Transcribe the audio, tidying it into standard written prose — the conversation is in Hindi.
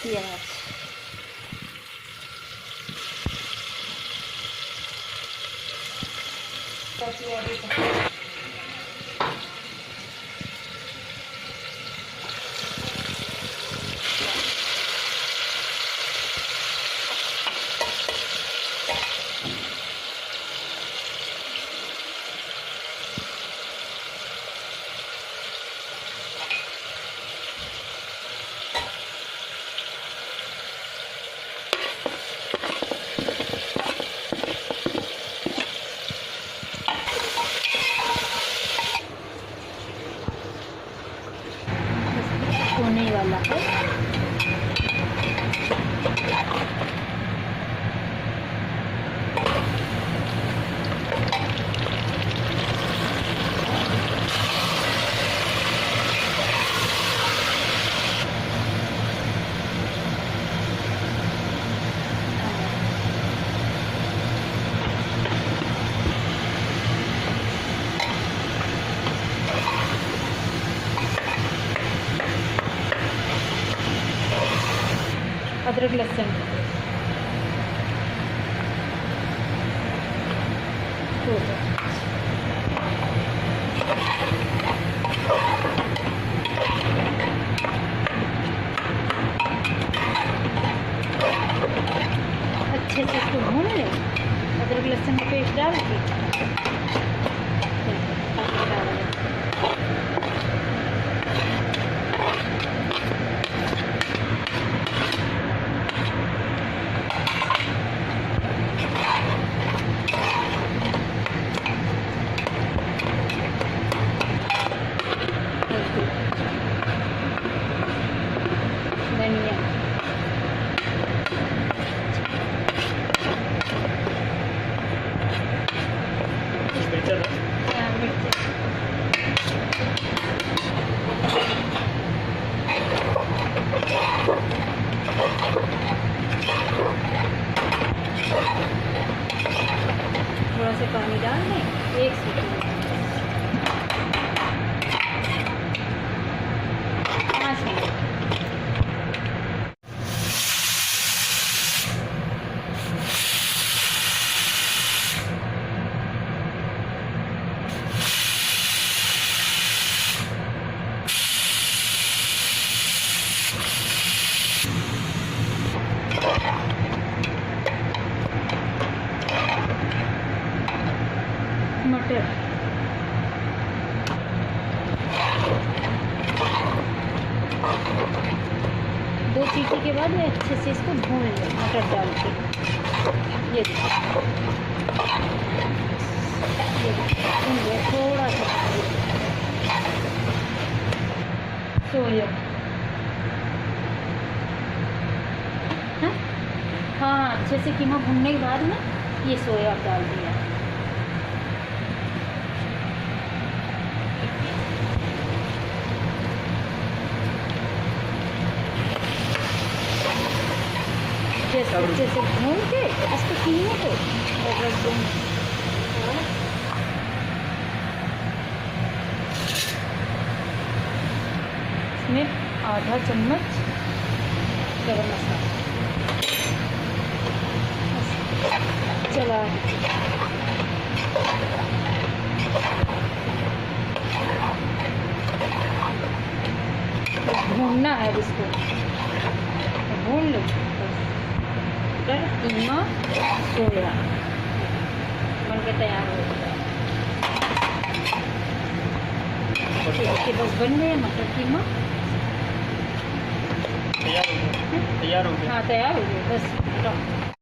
प्याज, होने वाला है। अदरक लहसुन अच्छे से इसको भून लें। अदरक लहसुन का पेस्ट डाल के धनिया, थोड़ा सा पानी डाल दें, एक सीटी में 5 मिनट। मटर, दो सीटी के बाद अच्छे से इसको भून लें मटर डाल के। ये थोड़ा सा सोया, हाँ अच्छे से कीमा भूनने के बाद में ये सोया डाल दिया। अच्छे से भून के इसको कीमे को और रख दूँ। इसमें आधा चम्मच गरम मसाला चला भूनना है इसको, भून लो। कीमा सोया बनकर तैयार हो गया। इसके बस बन गया मटर कीमा, तैयार हो गया। हाँ तैयार हो गया बस।